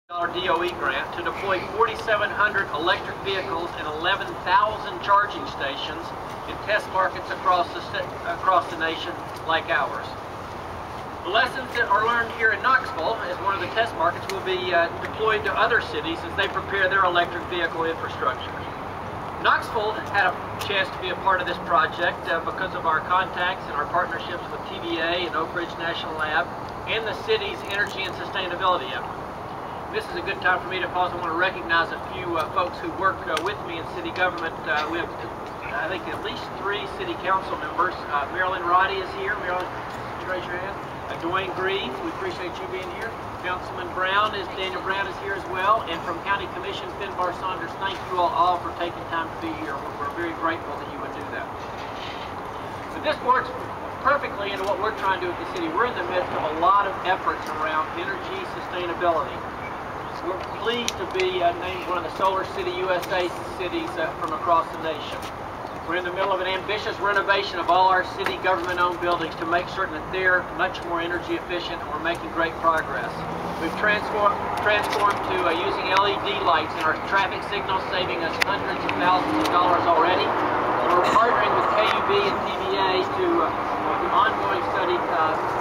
DOE grant to deploy 4,700 electric vehicles and 11,000 charging stations in test markets across the nation like ours. The lessons that are learned here in Knoxville as one of the test markets will be deployed to other cities as they prepare their electric vehicle infrastructure. Knoxville had a chance to be a part of this project because of our contacts and our partnerships with TVA and Oak Ridge National Lab and the city's energy and sustainability effort. This is a good time for me to pause. I want to recognize a few folks who work with me in city government. We have, I think, at least 3 city council members. Marilyn Roddy is here. Marilyn, you raise your hand. Dwayne Greaves, we appreciate you being here. Councilman Daniel Brown is here as well. And from County Commission, Finbar Saunders, thank you all for taking time to be here. We're very grateful that you would do that. But this works perfectly into what we're trying to do at the city. We're in the midst of a lot of efforts around energy sustainability. We're pleased to be named one of the Solar City USA cities from across the nation. We're in the middle of an ambitious renovation of all our city government-owned buildings to make certain that they're much more energy efficient, and we're making great progress. We've transformed to using LED lights in our traffic signals, saving us hundreds of thousands of dollars already. And we're partnering with KUB and TVA to the ongoing study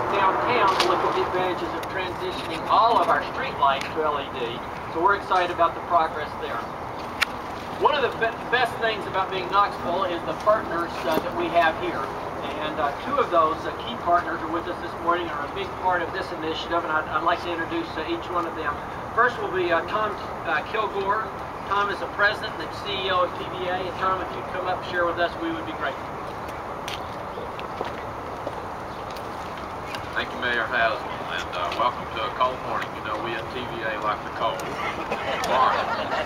downtown to look at the advantages of transitioning all of our street lights to LED. So we're excited about the progress there. One of the best things about being Knoxville is the partners that we have here. And 2 of those key partners are with us this morning and are a big part of this initiative, and I'd like to introduce each one of them. First will be Thom Kilgore. Thom is the president and CEO of TVA, and Thom, if you'd come up and share with us, we would be grateful. Thank you, Mayor Haslam, and welcome to a cold morning. You know, we at TVA like the cold.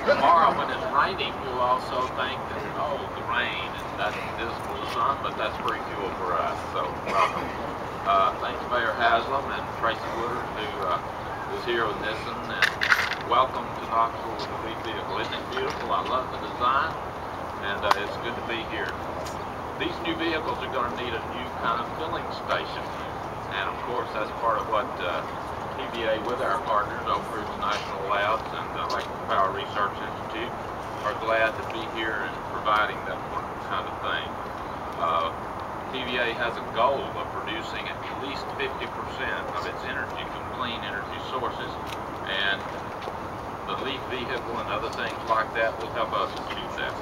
Tomorrow when it's raining, you'll also think that, oh, the rain, and that's visible to sun, but that's pretty cool for us, so welcome. Thanks, Mayor Haslam and Tracy Woodard, who is here with Nissan, and welcome to Knoxville with the LEAF vehicle. Isn't it beautiful? I love the design, and it's good to be here. These new vehicles are going to need a new kind of filling station. And of course, that's part of what TVA with our partners, Oak Ridge National Labs and Electric Power Research Institute, are glad to be here and providing that kind of thing. TVA has a goal of producing at least 50% of its energy from clean energy sources, and the LEAF vehicle and other things like that will help us achieve that.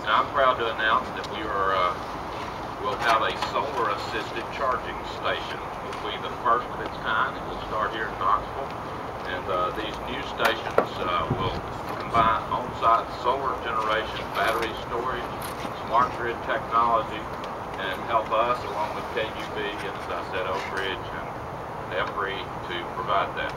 Now, I'm proud to announce that we'll have a solar-assisted charging station. Will be the first of its kind. It will start here in Knoxville, and these new stations will combine on-site solar generation, battery storage, smart grid technology, and help us, along with KUB and, as I said, Oak Ridge and EPRI, to provide that.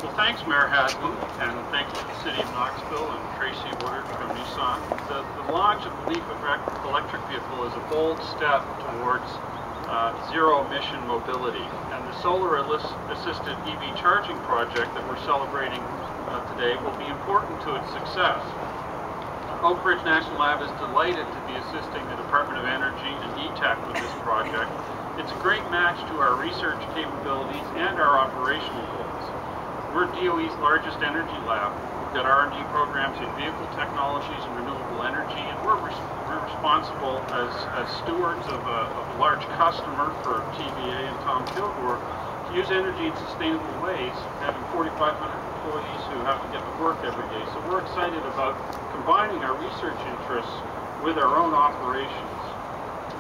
Well, thanks, Mayor Haslam, and thanks to the City of Knoxville and Tracy Woodard from Nissan. The launch of the LEAF electric vehicle is a bold step towards zero-emission mobility, and the solar-assisted EV charging project that we're celebrating today will be important to its success. Oak Ridge National Lab is delighted to be assisting the Department of Energy and ETEC with this project. It's a great match to our research capabilities and our operational goals. We're DOE's largest energy lab. We've got R&D programs in vehicle technologies and renewable energy, and we're responsible as stewards of a large customer for TVA and Thom Kilgore to use energy in sustainable ways, having 4,500 employees who have to get to work every day. So we're excited about combining our research interests with our own operations.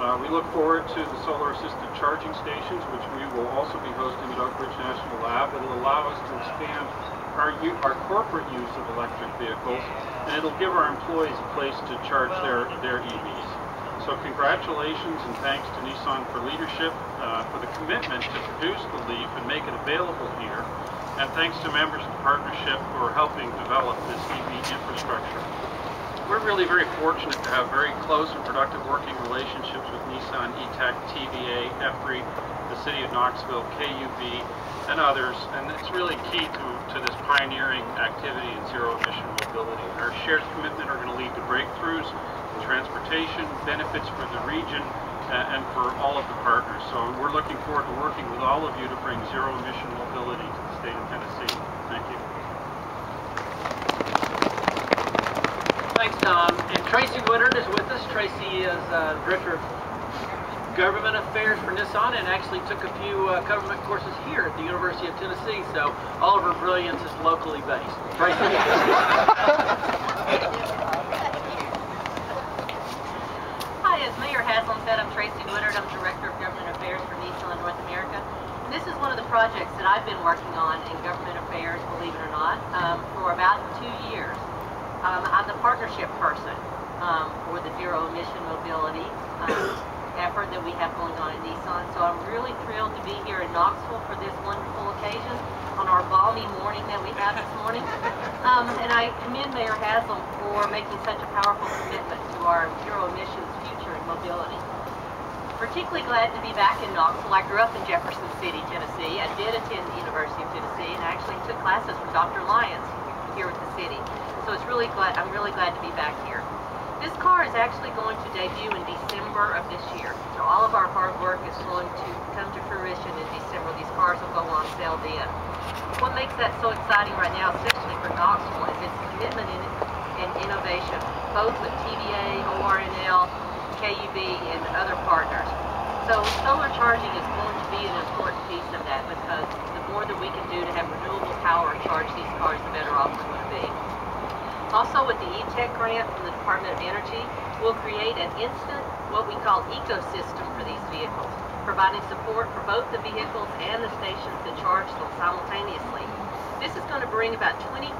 We look forward to the solar-assisted charging stations, which we will also be hosting at Oak Ridge National Lab. It'll allow us to expand our corporate use of electric vehicles, and it'll give our employees a place to charge their EVs. So congratulations and thanks to Nissan for leadership, for the commitment to produce the LEAF and make it available here, and thanks to members of the partnership who are helping develop this EV infrastructure. We're really very fortunate to have very close and productive working relationships with Nissan, ETEC, TVA, EPRI, the City of Knoxville, KUB, and others, and it's really key to this pioneering activity in zero-emission mobility. Our shared commitment are going to lead to breakthroughs in transportation, benefits for the region, and for all of the partners. So we're looking forward to working with all of you to bring zero-emission mobility to the state of Tennessee. Thank you. Thanks, Thom. And Tracy Woodard is with us. Tracy is Director of Government Affairs for Nissan and actually took a few government courses here at the University of Tennessee, so all of her brilliance is locally based. Tracy. Hi, as Mayor Haslam said, I'm Tracy Woodard. I'm Director of Government Affairs for Nissan North America. And this is one of the projects that I've been working on in government affairs, believe it or not, for about 2 years. I'm the partnership person for the zero emission mobility effort that we have going on at Nissan. So I'm really thrilled to be here in Knoxville for this wonderful occasion on our balmy morning that we had this morning. And I commend Mayor Haslam for making such a powerful commitment to our zero emissions future in mobility. Particularly glad to be back in Knoxville. I grew up in Jefferson City, Tennessee. I did attend the University of Tennessee and actually took classes with Dr. Lyons here at the city. So I'm really glad to be back here. This car is actually going to debut in December of this year. So all of our hard work is going to come to fruition in December. These cars will go on sale then. What makes that so exciting right now, especially for Knoxville, is its commitment and innovation, both with TVA, ORNL, KUB, and other partners. So solar charging is going to be an important piece of that because the more that we can do to have renewable power charge these cars, the better off we're going to be. Also, with the E-Tech grant from the Department of Energy, we'll create an instant, what we call ecosystem for these vehicles, providing support for both the vehicles and the stations that charge them simultaneously. This is going to bring about 2,500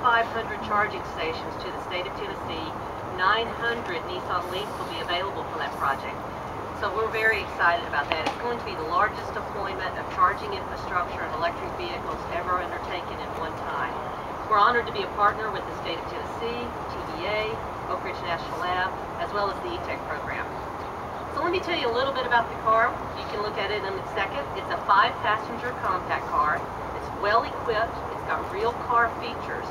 charging stations to the state of Tennessee. 900 Nissan LEAF will be available for that project. So we're very excited about that. It's going to be the largest deployment of charging infrastructure and electric vehicles ever undertaken in one time. We're honored to be a partner with the state of Tennessee, TVA, Oak Ridge National Lab, as well as the E-Tech program. So let me tell you a little bit about the car. You can look at it in a second. It's a 5-passenger compact car. It's well equipped. It's got real car features.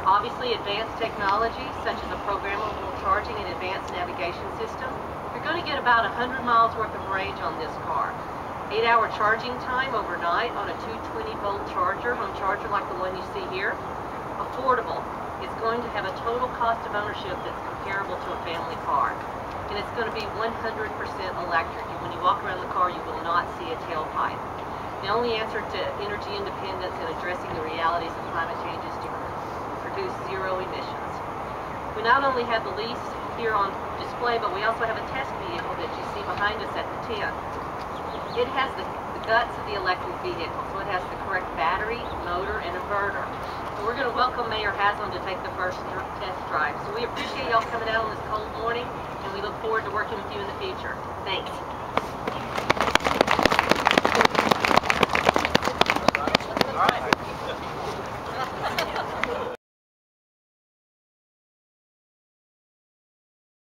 Obviously advanced technology such as a programmable charging and advanced navigation system. You're going to get about 100 miles worth of range on this car. 8-hour charging time overnight on a 220-volt charger, home charger like the one you see here. Affordable. It's going to have a total cost of ownership that's comparable to a family car. And it's going to be 100% electric. When you walk around the car, you will not see a tailpipe. The only answer to energy independence and addressing the realities of climate change is to produce zero emissions. We not only have the LEAF here on display, but we also have a test vehicle that you see behind us at the tent. It has the guts of the electric vehicle, so it has the correct battery, motor, and inverter. So we're going to welcome Mayor Haslam to take the first test drive. So we appreciate y'all coming out on this cold morning, and we look forward to working with you in the future. Thanks.